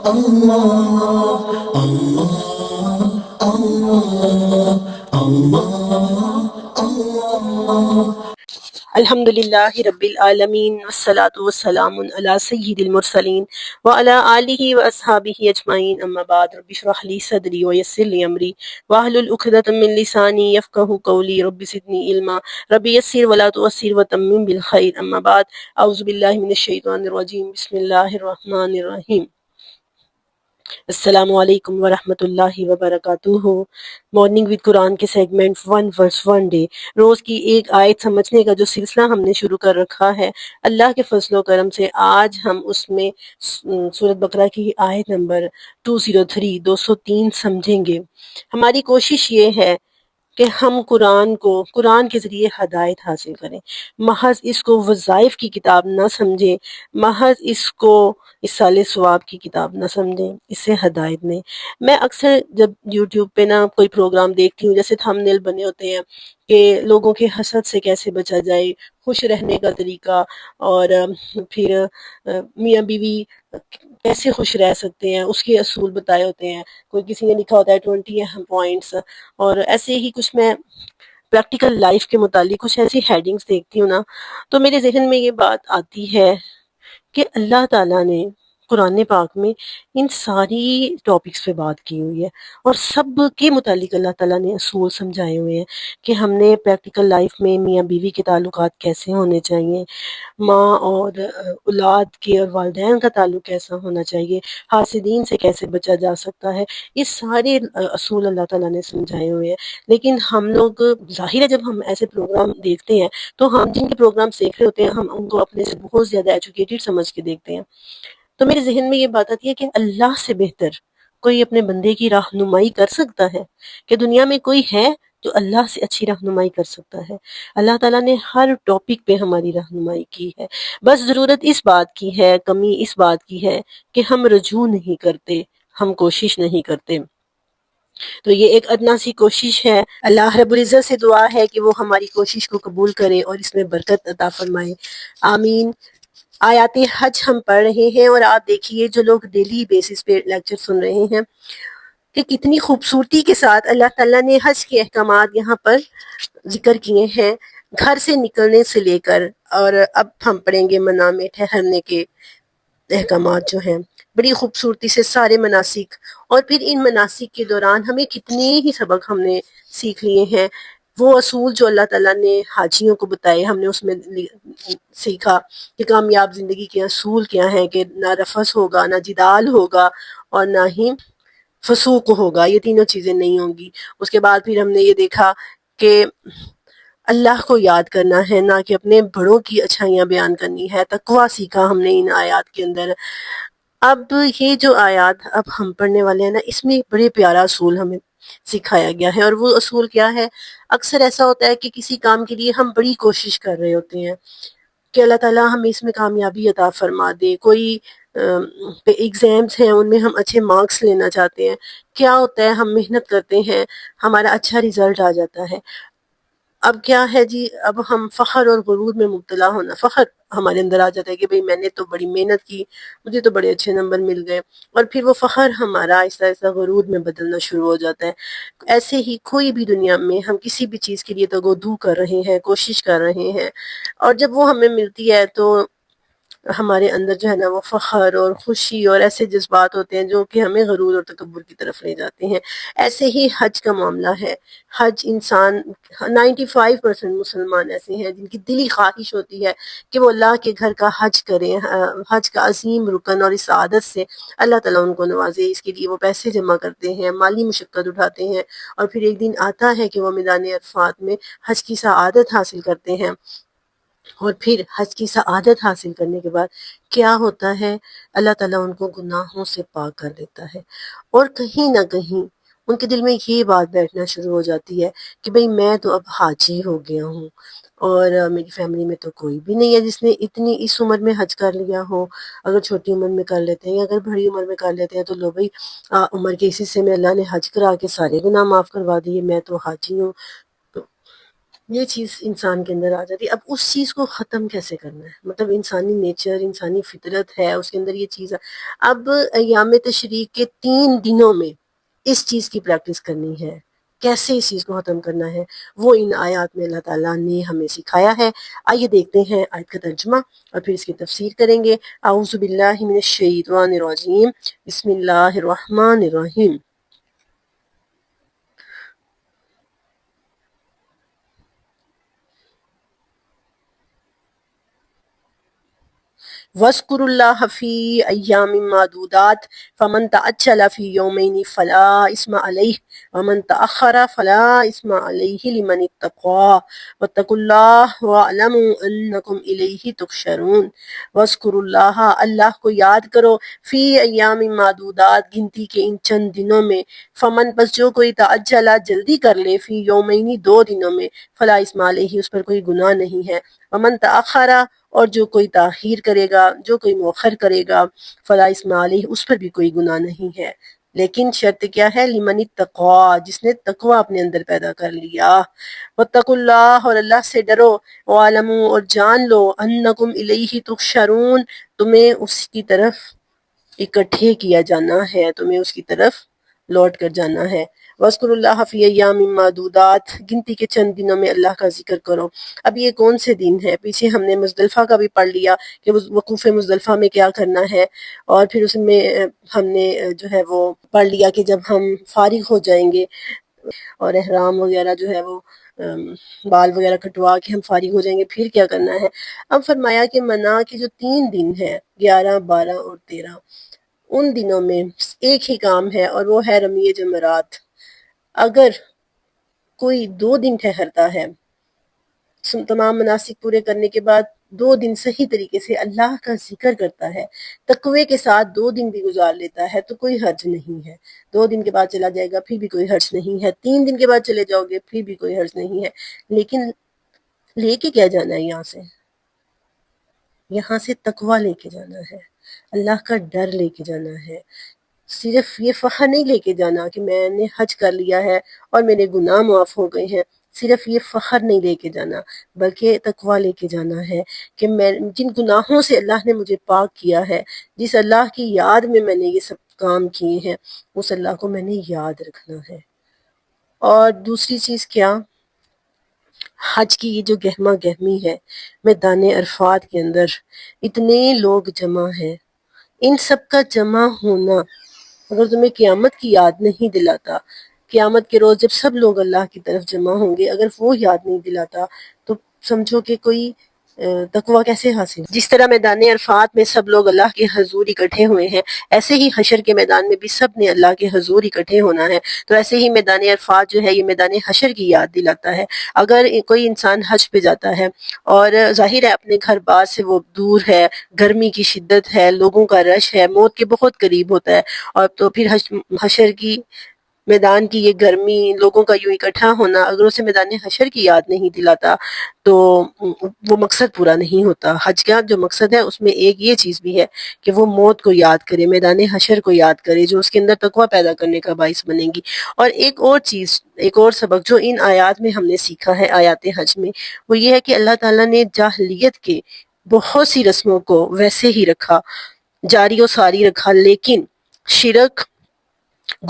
اللہ اللہ اللہ اللہ اللہ۔ الحمد للہ رب العالمین والصلاة والسلام علی سید المرسلین وعلی آلہ واصحابہ اجمعین، اما بعد، رب اشرح لی صدری ویسر لی امری واحلل عقدۃ من لسانی یفقہوا قولی، رب زدنی علما، رب یسر ولا تعسر وتمم بالخیر، اما بعد، اعوذ باللہ من الشیطان الرجیم، بسم اللہ الرحمن الرحیم۔ السلام علیکم ورحمۃ اللہ وبرکاتہ۔ مارننگ ود قرآن کے segment one verse one day, روز کی ایک آیت سمجھنے کا جو سلسلہ ہم نے شروع کر رکھا ہے، اللہ کے فضل و کرم سے آج ہم اس میں سورۃ بقرہ کی آیت نمبر 203 203 سمجھیں گے۔ ہماری کوشش یہ ہے کہ ہم قرآن کے ذریعے ہدایت حاصل کریں، محض اس کو وظائف کی کتاب نہ سمجھیں، محض اس کو اصالِ ثواب کی کتاب نہ سمجھیں، اس سے ہدایت نہیں۔ میں اکثر جب یوٹیوب پہ کوئی پروگرام دیکھتی ہوں، جیسے تھمبنیل بنے ہوتے ہیں کہ لوگوں کے حسد سے کیسے بچا جائے، خوش رہنے کا طریقہ، اور پھر میاں بیوی کیسے خوش رہ سکتے ہیں اس کے اصول بتائے ہوتے ہیں، کوئی کسی نے لکھا ہوتا ہے 20 اہم پوائنٹس، اور ایسے ہی کچھ میں پریکٹیکل لائف کے متعلق کچھ ایسی ہیڈنگز دیکھتی ہوں نا، تو میرے ذہن میں یہ بات آتی ہے کہ اللہ تعالیٰ نے قرآن پاک میں ان ساری ٹاپکس پہ بات کی ہوئی ہے، اور سب کے متعلق اللہ تعالیٰ نے اصول سمجھائے ہوئے ہیں کہ ہم نے پریکٹیکل لائف میں میاں بیوی کے تعلقات کیسے ہونے چاہیے، ماں اور اولاد کے اور والدین کا تعلق کیسا ہونا چاہیے، حاسدین سے کیسے بچا جا سکتا ہے، یہ سارے اصول اللہ تعالیٰ نے سمجھائے ہوئے ہیں۔ لیکن ہم لوگ، ظاہر ہے جب ہم ایسے پروگرام دیکھتے ہیں تو ہم جن کے پروگرام دیکھ رہے ہوتے ہیں ہم ان کو اپنے سے بہت زیادہ ایجوکیٹڈ سمجھ کے دیکھتے ہیں، تو میرے ذہن میں یہ بات آتی ہے کہ اللہ سے بہتر کوئی اپنے بندے کی رہنمائی کر سکتا ہے؟ کہ دنیا میں کوئی ہے جو اللہ سے اچھی رہنمائی کر سکتا ہے؟ اللہ تعالیٰ نے ہر ٹاپک پہ ہماری رہنمائی کی ہے، بس ضرورت اس بات کی ہے، کمی اس بات کی ہے کہ ہم رجوع نہیں کرتے، ہم کوشش نہیں کرتے۔ تو یہ ایک ادنا سی کوشش ہے، اللہ رب العزت سے دعا ہے کہ وہ ہماری کوشش کو قبول کرے اور اس میں برکت عطا فرمائے، آمین۔ آیات حج ہم پڑھ رہے ہیں، اور آپ دیکھیے جو لوگ ڈیلی بیسس پہ لیکچر سن رہے ہیں کہ کتنی خوبصورتی کے ساتھ اللہ تعالیٰ نے حج کے احکامات یہاں پر ذکر کیے ہیں، گھر سے نکلنے سے لے کر، اور اب ہم پڑھیں گے منا میں ٹھہرنے کے احکامات جو ہیں، بڑی خوبصورتی سے سارے مناسک، اور پھر ان مناسک کے دوران ہمیں کتنے ہی سبق ہم نے سیکھ لیے ہیں، وہ اصول جو اللہ تعالیٰ نے حاجیوں کو بتائے ہم نے اس میں سیکھا کہ کامیاب زندگی کے اصول کیا ہیں، کہ نہ رفث ہوگا، نہ جدال ہوگا، اور نہ ہی فسوق ہوگا، یہ تینوں چیزیں نہیں ہوں گی۔ اس کے بعد پھر ہم نے یہ دیکھا کہ اللہ کو یاد کرنا ہے، نہ کہ اپنے بڑوں کی اچھائیاں بیان کرنی ہے، تقویٰ سیکھا ہم نے ان آیات کے اندر۔ اب یہ جو آیات اب ہم پڑھنے والے ہیں نا، اس میں بڑے پیارا اصول ہمیں سکھایا گیا ہے، اور وہ اصول کیا ہے؟ اکثر ایسا ہوتا ہے کہ کسی کام کے لیے ہم بڑی کوشش کر رہے ہوتے ہیں کہ اللہ تعالیٰ ہمیں اس میں کامیابی عطا فرما دے، کوئی ایگزامس ہیں ان میں ہم اچھے مارکس لینا چاہتے ہیں، کیا ہوتا ہے ہم محنت کرتے ہیں، ہمارا اچھا رزلٹ آ جاتا ہے، اب کیا ہے جی، اب ہم فخر اور غرور میں مبتلا ہونا، فخر ہمارے اندر آ جاتا ہے کہ بھئی میں نے تو بڑی محنت کی، مجھے تو بڑے اچھے نمبر مل گئے، اور پھر وہ فخر ہمارا آہستہ آہستہ غرور میں بدلنا شروع ہو جاتا ہے۔ ایسے ہی کوئی بھی دنیا میں ہم کسی بھی چیز کے لیے تگودو کر رہے ہیں، کوشش کر رہے ہیں، اور جب وہ ہمیں ملتی ہے تو ہمارے اندر جو ہے نا وہ فخر اور خوشی اور ایسے جذبات ہوتے ہیں جو کہ ہمیں غرور اور تکبر کی طرف لے جاتے ہیں۔ ایسے ہی حج کا معاملہ ہے، حج انسان 95% مسلمان ایسے ہیں جن کی دلی خواہش ہوتی ہے کہ وہ اللہ کے گھر کا حج کریں، حج کا عظیم رکن، اور اس عادت سے اللہ تعالیٰ ان کو نوازے، اس کے لیے وہ پیسے جمع کرتے ہیں، مالی مشقت اٹھاتے ہیں، اور پھر ایک دن آتا ہے کہ وہ میدان عرفات میں حج کی سعادت حاصل کرتے ہیں، اور پھر حج کی سعادت حاصل کرنے کے بعد کیا ہوتا ہے؟ اللہ تعالیٰ ان کو گناہوں سے پاک کر دیتا ہے، اور کہیں نہ کہیں ان کے دل میں یہ بات بیٹھنا شروع ہو جاتی ہے کہ بھئی میں تو اب حاجی ہو گیا ہوں، اور میری فیملی میں تو کوئی بھی نہیں ہے جس نے اتنی اس عمر میں حج کر لیا ہو، اگر چھوٹی عمر میں کر لیتے ہیں یا اگر بڑی عمر میں کر لیتے ہیں تو لو بھئی عمر کے اس حصے میں اللہ نے حج کرا کے سارے گناہ معاف کروا دیے، میں تو حاجی ہوں۔ یہ چیز انسان کے اندر آ جاتی ہے۔ اب اس چیز کو ختم کیسے کرنا ہے؟ مطلب انسانی نیچر، انسانی فطرت ہے، اس کے اندر یہ چیز ہے۔ اب ایام تشریق کے 3 دنوں میں اس چیز کی پریکٹس کرنی ہے۔ کیسے اس چیز کو ختم کرنا ہے وہ ان آیات میں اللہ تعالیٰ نے ہمیں سکھایا ہے۔ آئیے دیکھتے ہیں آیت کا ترجمہ اور پھر اس کی تفسیر کریں گے۔ اعوذ باللہ من الشیطان الرجیم، بسم اللہ الرحمن الرحیم۔ وَاذْكُرُوا اللَّهَ فِي أَيَّامٍ مَّعْدُودَاتٍ فَمَن تَعَجَّلَ فِي يَوْمَيْنِ فَلَا إِثْمَ عَلَيْهِ وَمَن تَأَخَّرَ فَلَا إِثْمَ عَلَيْهِ لِمَنِ اتَّقَىٰ وَاتَّقُوا اللَّهَ وَاعْلَمُوا أَنَّكُمْ إِلَيْهِ تُحْشَرُونَ۔ وَاذْكُرُوا اللَّهَ، اللہ کو یاد کرو، فی ایام معدودات، گنتی کے ان چند دنوں میں، فمن، پس جو کوئی تعجل جلدی کر لے، فی یومینی 2 دنوں میں، فلا اسم علیہ، اس پر کوئی گناہ نہیں ہے، ومن تأخر، اور جو کوئی تاخیر کرے گا، جو کوئی مؤخر کرے گا، فلا اسم علیہ، اس پر بھی کوئی گناہ نہیں ہے، لیکن شرط کیا ہے؟ لمن اتقوا، جس نے تقوی اپنے اندر پیدا کر لیا۔ واتقوا اللہ، اور اللہ سے ڈرو، وعلموا، اور جان لو، انکم الیہ تحشرون، تمہیں اس کی طرف اکٹھے کیا جانا ہے، تمہیں اس کی طرف لوٹ کر جانا ہے۔ وَاذْكُرُوا اللَّهَ فِي أَيَّامٍ مَّعْدُودَاتٍ، گنتی کے چند دنوں میں اللہ کا ذکر کرو۔ اب یہ کون سے دن ہیں؟ پیچھے ہم نے مزدلفہ کا بھی پڑھ لیا کہ وقوف مزدلفہ میں کیا کرنا ہے، اور پھر اس میں ہم نے جو ہے وہ پڑھ لیا کہ جب ہم فارغ ہو جائیں گے اور احرام وغیرہ جو ہے وہ بال وغیرہ کٹوا کے ہم فارغ ہو جائیں گے، پھر کیا کرنا ہے۔ اب فرمایا کہ منا کے جو 3 دن ہیں، 11، 12 اور 13، ان دنوں میں ایک ہی کام ہے، اور وہ ہے رمی جمرات۔ اگر کوئی 2 دن ٹھہرتا ہے تمام مناسک پورے کرنے کے بعد، 2 دن صحیح طریقے سے اللہ کا ذکر کرتا ہے، تقوی کے ساتھ 2 دن بھی گزار لیتا ہے تو کوئی حرج نہیں ہے۔ 2 دن کے بعد چلا جائے گا پھر بھی کوئی حرج نہیں ہے، 3 دن کے بعد چلے جاؤ گے پھر بھی کوئی حرج نہیں ہے، لیکن لے کے کیا جانا ہے یہاں سے تقوی لے کے جانا ہے، اللہ کا ڈر لے کے جانا ہے۔ صرف یہ فخر نہیں لے کے جانا کہ میں نے حج کر لیا ہے اور میرے گناہ معاف ہو گئے ہیں، صرف یہ فخر نہیں لے کے جانا، بلکہ تقوی لے کے جانا ہے کہ میں جن گناہوں سے اللہ نے مجھے پاک کیا ہے، جس اللہ کی یاد میں میں نے یہ سب کام کیے ہیں، اس اللہ کو میں نے یاد رکھنا ہے۔ اور دوسری چیز کیا؟ حج کی یہ جو گہما گہمی ہے، میدان عرفات کے اندر اتنے لوگ جمع ہیں، ان سب کا جمع ہونا اگر تمہیں قیامت کی یاد نہیں دلاتا، قیامت کے روز جب سب لوگ اللہ کی طرف جمع ہوں گے، اگر وہ یاد نہیں دلاتا تو سمجھو کہ کوئی تقوی کیسے حاصل۔ جس طرح میدان عرفات میں سب لوگ اللہ کے حضور اکٹھے ہوئے ہیں، ایسے ہی حشر کے میدان میں بھی سب نے اللہ کے حضور اکٹھے ہونا ہے، تو ایسے ہی میدان عرفات جو ہے یہ میدان حشر کی یاد دلاتا ہے۔ اگر کوئی انسان حج پہ جاتا ہے اور ظاہر ہے اپنے گھر بار سے وہ دور ہے، گرمی کی شدت ہے، لوگوں کا رش ہے، موت کے بہت قریب ہوتا ہے، اور تو پھر حشر کی میدان کی یہ گرمی، لوگوں کا یوں اکٹھا ہونا، اگر اسے میدان حشر کی یاد نہیں دلاتا تو وہ مقصد پورا نہیں ہوتا۔ حج کا جو مقصد ہے اس میں ایک یہ چیز بھی ہے کہ وہ موت کو یاد کرے، میدان حشر کو یاد کرے، جو اس کے اندر تقوی پیدا کرنے کا باعث بنے گی۔ اور ایک اور چیز، ایک اور سبق جو ان آیات میں ہم نے سیکھا ہے، آیات حج میں، وہ یہ ہے کہ اللہ تعالیٰ نے جاہلیت کے بہت سی رسموں کو ویسے ہی رکھا، جاری و ساری رکھا، لیکن شرک،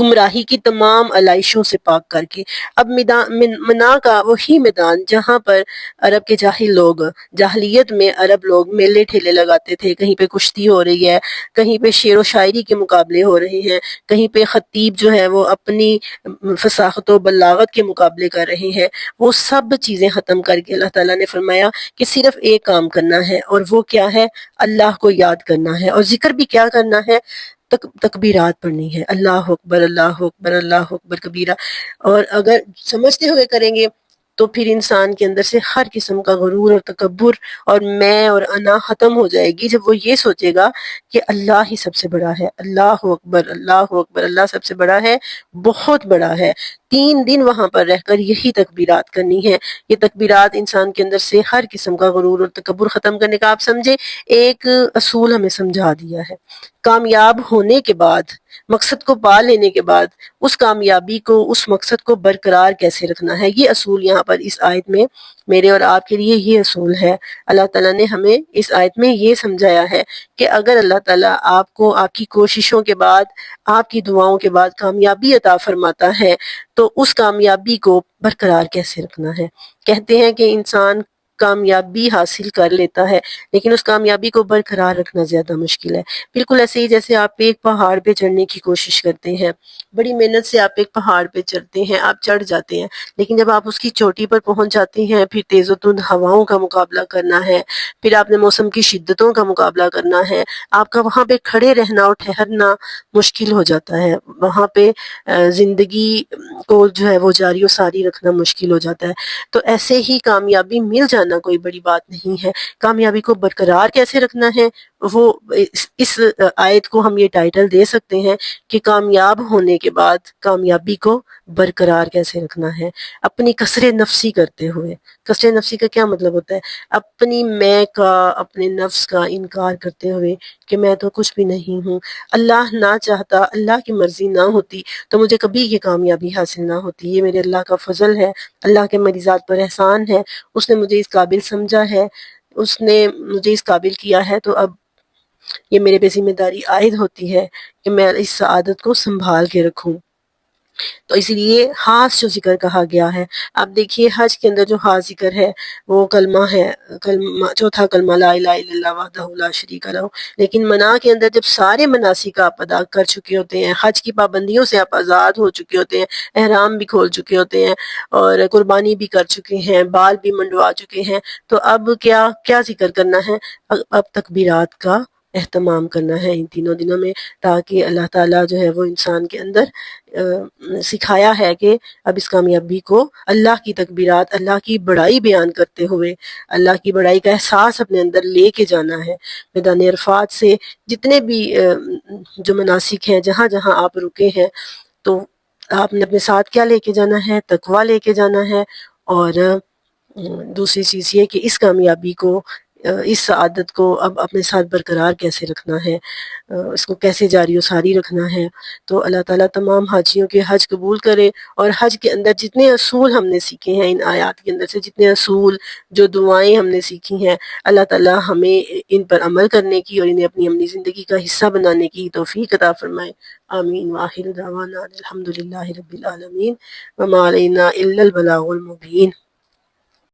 گمراہی کی تمام علائشوں سے پاک کر کے۔ اب منا کا وہی میدان جہاں پر عرب کے جاہل لوگ، جاہلیت میں عرب لوگ میلے ٹھیلے لگاتے تھے، کہیں پہ کشتی ہو رہی ہے، کہیں پہ شعر و شاعری کے مقابلے ہو رہے ہیں، کہیں پہ خطیب جو ہے وہ اپنی فصاحت و بلاغت کے مقابلے کر رہے ہیں، وہ سب چیزیں ختم کر کے اللہ تعالیٰ نے فرمایا کہ صرف ایک کام کرنا ہے، اور وہ کیا ہے؟ اللہ کو یاد کرنا ہے، اور ذکر بھی کیا کرنا ہے؟ تکبیرات پڑھنی ہے، اللہ اکبر، اللہ اکبر، اللہ اکبر کبیرہ۔ اور اگر سمجھتے ہوئے کریں گے تو پھر انسان کے اندر سے ہر قسم کا غرور اور تکبر اور میں اور انا ختم ہو جائے گی، جب وہ یہ سوچے گا کہ اللہ ہی سب سے بڑا ہے، اللہ اکبر، اللہ اکبر، اللہ سب سے بڑا ہے، بہت بڑا ہے۔ 3 دن وہاں پر رہ کر یہی تکبیرات کرنی ہے۔ یہ تکبیرات انسان کے اندر سے ہر قسم کا غرور اور تکبر ختم کرنے کا آپ سمجھے ایک اصول ہمیں سمجھا دیا ہے۔ کامیاب ہونے کے بعد، مقصد کو پا لینے کے بعد اس کامیابی کو، اس مقصد کو برقرار کیسے رکھنا ہے، یہ اصول یہاں پر اس آیت میں میرے اور آپ کے لیے یہ اصول ہے۔ اللہ تعالیٰ نے ہمیں اس آیت میں یہ سمجھایا ہے کہ اگر اللہ تعالیٰ آپ کو آپ کی کوششوں کے بعد، آپ کی دعاؤں کے بعد کامیابی عطا فرماتا ہے تو اس کامیابی کو برقرار کیسے رکھنا ہے۔ کہتے ہیں کہ انسان کامیابی حاصل کر لیتا ہے لیکن اس کامیابی کو برقرار رکھنا زیادہ مشکل ہے۔ بالکل ایسے ہی جیسے آپ ایک پہاڑ پہ چڑھنے کی کوشش کرتے ہیں، بڑی محنت سے آپ ایک پہاڑ پہ چڑھتے ہیں، آپ چڑھ جاتے ہیں، لیکن جب آپ اس کی چوٹی پر پہنچ جاتے ہیں پھر تیز و تند ہواؤں کا مقابلہ کرنا ہے، پھر آپ نے موسم کی شدتوں کا مقابلہ کرنا ہے، آپ کا وہاں پہ کھڑے رہنا اور ٹھہرنا مشکل ہو جاتا ہے، وہاں پہ زندگی کو جو ہے وہ جاری و ساری رکھنا مشکل ہو جاتا ہے۔ تو ایسے ہی کامیابی مل جانا کوئی بڑی بات نہیں ہے، کامیابی کو برقرار کیسے رکھنا ہے، وہ اس آیت کو ہم یہ ٹائٹل دے سکتے ہیں کہ کامیاب ہونے کے بعد کامیابی کو برقرار کیسے رکھنا ہے، اپنی کسر نفسی کرتے ہوئے۔ کسر نفسی کا کیا مطلب ہوتا ہے؟ اپنی میں کا، اپنے نفس کا انکار کرتے ہوئے کہ میں تو کچھ بھی نہیں ہوں، اللہ نہ چاہتا، اللہ کی مرضی نہ ہوتی تو مجھے کبھی یہ کامیابی حاصل نہ ہوتی، یہ میرے اللہ کا فضل ہے، اللہ کے میری ذات پر احسان ہے، اس نے مجھے اس قابل سمجھا ہے، اس نے مجھے اس قابل کیا ہے، تو اب یہ میرے پہ ذمہ داری عائد ہوتی ہے کہ میں اس سعادت کو سنبھال کے رکھوں۔ تو اسی لیے خاص جو ذکر کہا گیا ہے، آپ دیکھیے حج کے اندر جو خاص ذکر ہے وہ کلمہ ہے، کلمہ چوتھا کلمہ لا الہ الا اللہ وحدہ لا شریک لہ۔ لیکن منا کے اندر جب سارے مناسک آپ ادا کر چکے ہوتے ہیں، حج کی پابندیوں سے آپ آزاد ہو چکے ہوتے ہیں، احرام بھی کھول چکے ہوتے ہیں اور قربانی بھی کر چکے ہیں، بال بھی منڈوا چکے ہیں، تو اب کیا ذکر کرنا ہے؟ اب تکبیرات کا اہتمام کرنا ہے ان تینوں دنوں میں، تاکہ اللہ تعالیٰ جو ہے وہ انسان کے اندر سکھایا ہے کہ اب اس کامیابی کو اللہ کی تکبیرات، اللہ کی بڑائی بیان کرتے ہوئے اللہ کی بڑائی کا احساس اپنے اندر لے کے جانا ہے۔ میدان عرفات سے جتنے بھی جو مناسک ہیں، جہاں جہاں آپ رکے ہیں، تو آپ نے اپنے ساتھ کیا لے کے جانا ہے؟ تقویٰ لے کے جانا ہے، اور دوسری چیز یہ کہ اس کامیابی کو، اس سعادت کو اب اپنے ساتھ برقرار کیسے رکھنا ہے، اس کو کیسے جاری و ساری رکھنا ہے۔ تو اللہ تعالیٰ تمام حاجیوں کے حج قبول کرے، اور حج کے اندر جتنے اصول ہم نے سیکھے ہیں، ان آیات کے اندر سے جتنے اصول، جو دعائیں ہم نے سیکھی ہیں، اللہ تعالیٰ ہمیں ان پر عمل کرنے کی اور انہیں اپنی عملی زندگی کا حصہ بنانے کی توفیق عطا فرمائے۔ آمین۔ وآخر دعوانا الحمدللہ رب العالمین، وما علینا الا البلاغ المبین۔